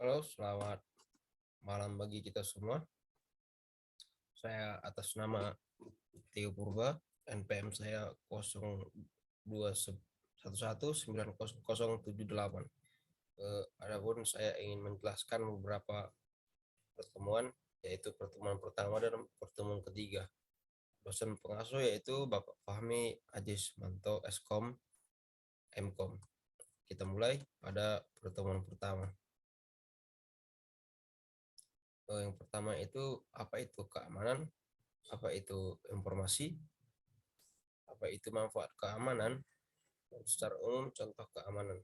Halo, selamat malam bagi kita semua. Saya atas nama Tio Purba, NPM saya 0211900078. Adapun saya ingin menjelaskan beberapa pertemuan, yaitu pertemuan pertama dan pertemuan ketiga. Dosen pengasuh yaitu Bapak Fahmi Ajismanto, Eskom, Mkom. Kita mulai pada pertemuan pertama. Yang pertama itu apa itu keamanan, apa itu informasi, apa itu manfaat keamanan, dan secara umum contoh keamanan.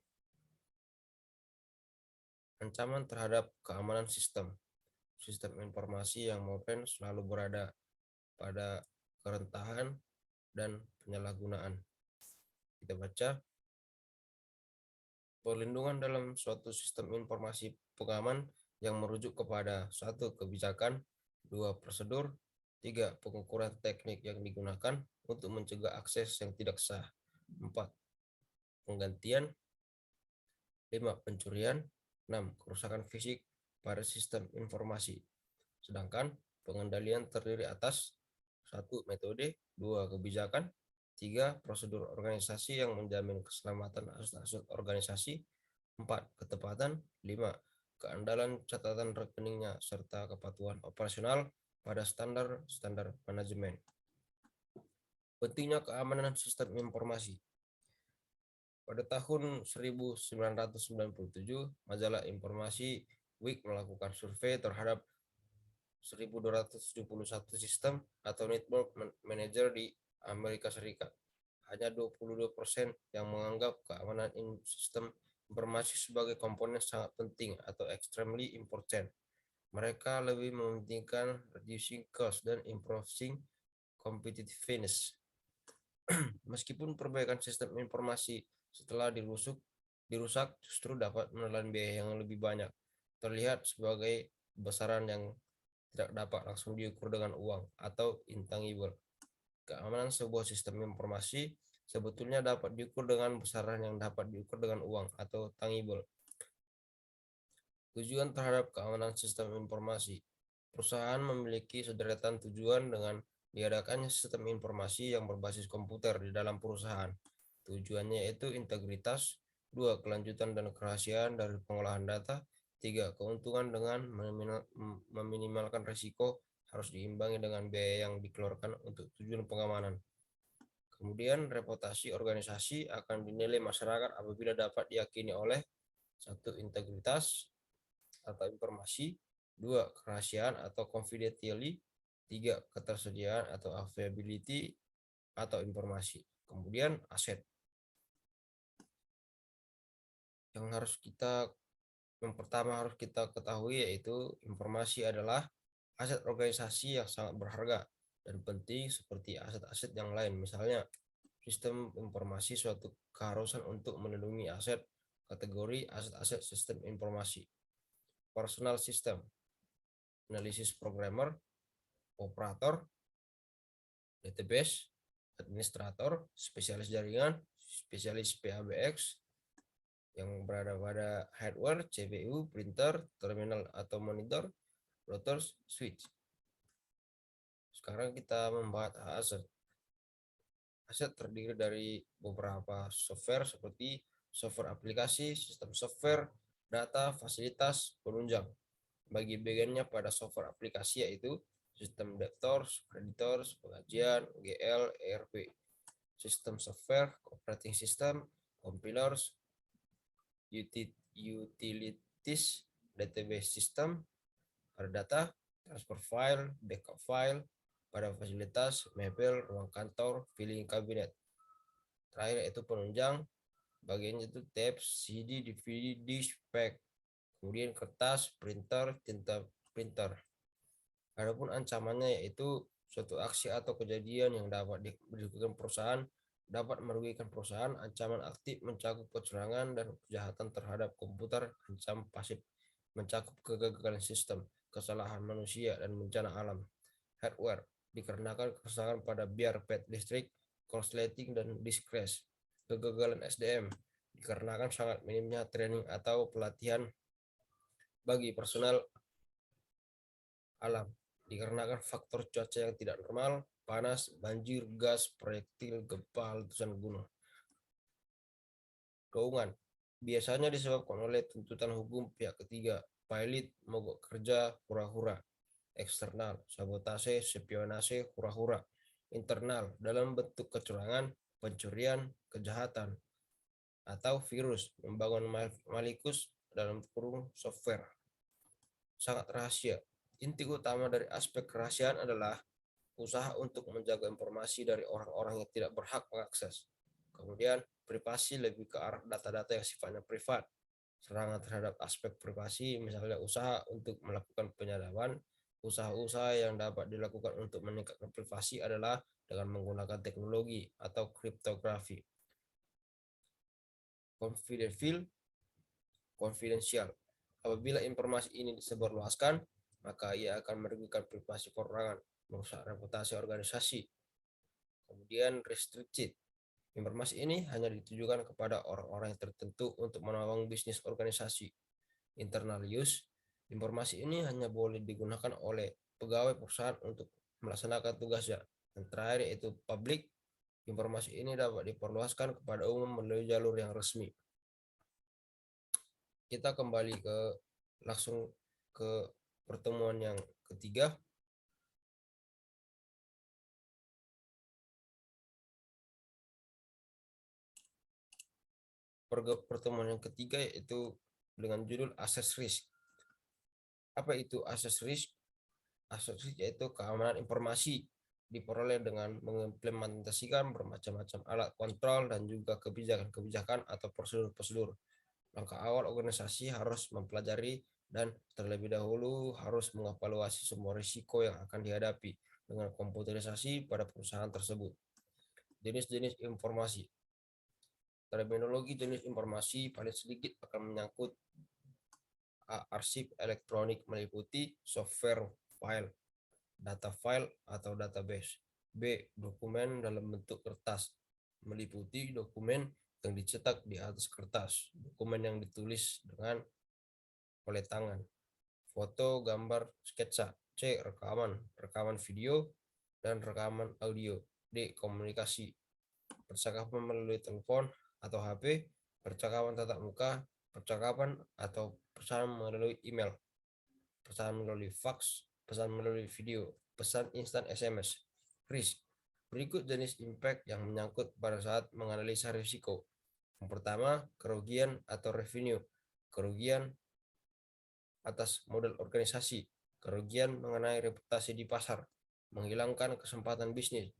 Ancaman terhadap keamanan sistem. Sistem informasi yang modern selalu berada pada kerentanan dan penyalahgunaan. Kita baca, perlindungan dalam suatu sistem informasi pengaman yang merujuk kepada satu kebijakan, dua prosedur, tiga pengukuran teknik yang digunakan untuk mencegah akses yang tidak sah, empat penggantian, 5. Pencurian, 6. Kerusakan fisik pada sistem informasi. Sedangkan pengendalian terdiri atas 1. Metode, 2. Kebijakan, 3. Prosedur organisasi yang menjamin keselamatan aset-aset organisasi, 4. Ketepatan, 5. Keandalan catatan rekeningnya serta kepatuhan operasional pada standar manajemen. Pentingnya keamanan sistem informasi. Pada tahun 1997, majalah Informasi Week melakukan survei terhadap 1.271 sistem atau network manager di Amerika Serikat. Hanya 22% yang menganggap keamanan sistem informasi sebagai komponen sangat penting atau extremely important. Mereka lebih mementingkan reducing cost dan improving competitiveness. Meskipun perbaikan sistem informasi setelah dirusak justru dapat menelan biaya yang lebih banyak, terlihat sebagai besaran yang tidak dapat langsung diukur dengan uang atau intangible. Keamanan sebuah sistem informasi sebetulnya dapat diukur dengan besaran yang dapat diukur dengan uang atau tangible. Tujuan terhadap keamanan sistem informasi. Perusahaan memiliki sederetan tujuan dengan diadakannya sistem informasi yang berbasis komputer di dalam perusahaan. Tujuannya yaitu integritas, 2. Kelanjutan dan kerahasiaan dari pengolahan data, 3. Keuntungan dengan meminimalkan risiko harus diimbangi dengan biaya yang dikeluarkan untuk tujuan pengamanan. Kemudian reputasi organisasi akan dinilai masyarakat apabila dapat diyakini oleh 1. Integritas atau informasi, 2. Kerahasiaan atau confidentiality, 3. Ketersediaan atau availability atau informasi. Kemudian aset. Yang pertama harus kita ketahui yaitu informasi adalah aset organisasi yang sangat berharga dan penting seperti aset-aset yang lain. Misalnya, sistem informasi suatu keharusan untuk melindungi aset, kategori aset-aset sistem informasi. Personal system, analisis programmer, operator, database, administrator, spesialis jaringan, spesialis PABX, yang berada pada hardware, CPU, printer, terminal atau monitor, routers, switch. Sekarang kita membahas aset. Aset terdiri dari beberapa software seperti software aplikasi, sistem software, data, fasilitas, penunjang. Bagi bagiannya pada software aplikasi yaitu sistem debtors, creditors, pengajian, GL, ERP. Sistem software, operating system, compilers, utilities, database system, pada data, transfer file, backup file, pada fasilitas, mebel, ruang kantor, filing cabinet. Terakhir yaitu penunjang, bagiannya itu tabs, CD, DVD, disk, pack, kemudian kertas, printer, tinta printer. Adapun ancamannya yaitu suatu aksi atau kejadian yang dapat dilakukan perusahaan dapat merugikan perusahaan. Ancaman aktif mencakup kecurangan dan kejahatan terhadap komputer. Ancaman pasif mencakup kegagalan sistem, kesalahan manusia, dan bencana alam. Hardware dikarenakan kerusakan pada biar pad listrik, korsleting, dan disk crash. Kegagalan SDM dikarenakan sangat minimnya training atau pelatihan bagi personel alam dikarenakan faktor cuaca yang tidak normal, panas, banjir, gas, proyektil, gempa, letusan gunung. Keuangan biasanya disebabkan oleh tuntutan hukum pihak ketiga, pilot, mogok kerja, hura-hura. Eksternal, sabotase, spionase, hura-hura. Internal, dalam bentuk kecurangan, pencurian, kejahatan, atau virus, membangun malikus dalam kurung software. Sangat rahasia. Inti utama dari aspek kerahasiaan adalah usaha untuk menjaga informasi dari orang-orang yang tidak berhak mengakses. Kemudian, privasi lebih ke arah data-data yang sifatnya privat. Serangan terhadap aspek privasi, misalnya usaha untuk melakukan penyadapan, usaha-usaha yang dapat dilakukan untuk meningkatkan privasi adalah dengan menggunakan teknologi atau kriptografi. Konfidensial. Apabila informasi ini disebarluaskan, maka ia akan merugikan privasi perorangan, merusak reputasi organisasi. Kemudian restricted. Informasi ini hanya ditujukan kepada orang-orang yang tertentu untuk menolong bisnis organisasi. Internal use. Informasi ini hanya boleh digunakan oleh pegawai perusahaan untuk melaksanakan tugasnya. Dan terakhir yaitu public. Informasi ini dapat diperluaskan kepada umum melalui jalur yang resmi. Kita kembali langsung ke pertemuan yang ketiga. Pertemuan yang ketiga yaitu dengan judul Access Risk. Apa itu Access Risk? Access Risk yaitu keamanan informasi diperoleh dengan mengimplementasikan bermacam-macam alat kontrol dan juga kebijakan-kebijakan atau prosedur-prosedur. Langkah awal organisasi harus mempelajari dan terlebih dahulu harus mengevaluasi semua risiko yang akan dihadapi dengan komputerisasi pada perusahaan tersebut. Jenis-jenis informasi. Terminologi jenis informasi paling sedikit akan menyangkut arsip elektronik meliputi software file, data file atau database. B. Dokumen dalam bentuk kertas meliputi dokumen yang dicetak di atas kertas, dokumen yang ditulis dengan oleh tangan, foto, gambar, sketsa. C. Rekaman video dan rekaman audio. D. Komunikasi, percakapan melalui telepon atau HP, percakapan tatap muka, percakapan atau pesan melalui email, pesan melalui fax, pesan melalui video, pesan instan SMS. Risk. Berikut jenis impact yang menyangkut pada saat menganalisa risiko. Yang pertama, kerugian atau revenue. Kerugian atas model organisasi, kerugian mengenai reputasi di pasar, menghilangkan kesempatan bisnis,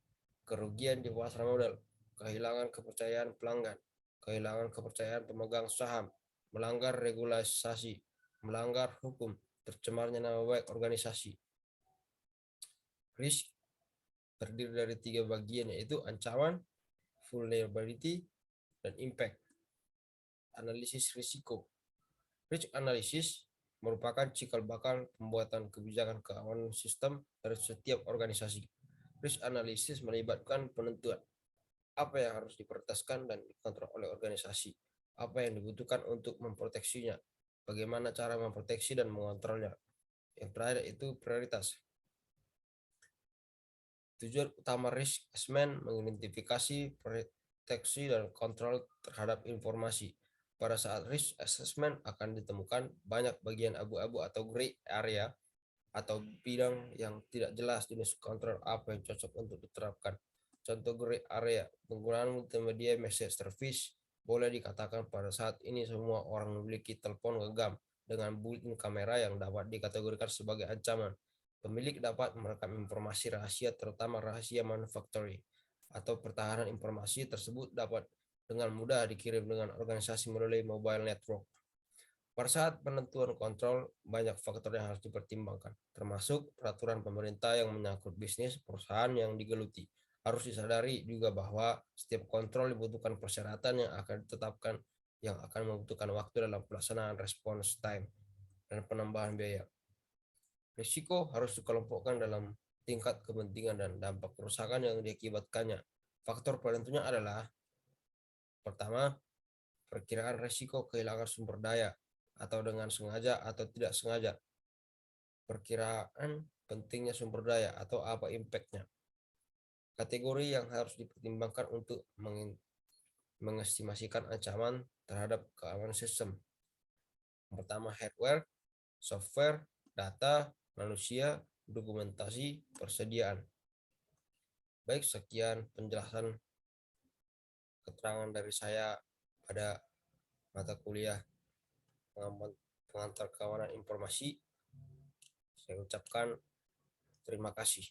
kerugian di pasar modal, kehilangan kepercayaan pelanggan, kehilangan kepercayaan pemegang saham, melanggar regulasi, melanggar hukum, tercemarnya nama baik organisasi. Risk terdiri dari 3 bagian yaitu ancaman, vulnerability, dan impact. Analisis risiko. Risk analysis merupakan cikal bakal pembuatan kebijakan keamanan sistem dari setiap organisasi. Risk analysis melibatkan penentuan apa yang harus diprioritaskan dan dikontrol oleh organisasi, apa yang dibutuhkan untuk memproteksinya, bagaimana cara memproteksi dan mengontrolnya. Yang terakhir itu prioritas. Tujuan utama risk assessment mengidentifikasi, proteksi, dan kontrol terhadap informasi. Pada saat risk assessment akan ditemukan banyak bagian abu-abu atau gray area atau bidang yang tidak jelas jenis kontrol apa yang cocok untuk diterapkan. Contoh gray area, penggunaan multimedia message service boleh dikatakan pada saat ini semua orang memiliki telepon genggam dengan built-in kamera yang dapat dikategorikan sebagai ancaman. Pemilik dapat merekam informasi rahasia terutama rahasia manufacturing atau pertahanan informasi tersebut dapat dengan mudah dikirim dengan organisasi melalui mobile network. Pada saat penentuan kontrol, banyak faktor yang harus dipertimbangkan, termasuk peraturan pemerintah yang menyangkut bisnis perusahaan yang digeluti. Harus disadari juga bahwa setiap kontrol dibutuhkan persyaratan yang akan ditetapkan yang akan membutuhkan waktu dalam pelaksanaan response time dan penambahan biaya. Risiko harus dikelompokkan dalam tingkat kepentingan dan dampak kerusakan yang diakibatkannya. Faktor penentunya adalah pertama, perkiraan risiko kehilangan sumber daya atau dengan sengaja atau tidak sengaja. Perkiraan pentingnya sumber daya atau apa impactnya. Kategori yang harus dipertimbangkan untuk mengestimasikan ancaman terhadap keamanan sistem. Yang pertama, hardware, software, data, manusia, dokumentasi, persediaan. Baik, sekian penjelasan keterangan dari saya pada mata kuliah pengantar keamanan informasi. Saya ucapkan terima kasih.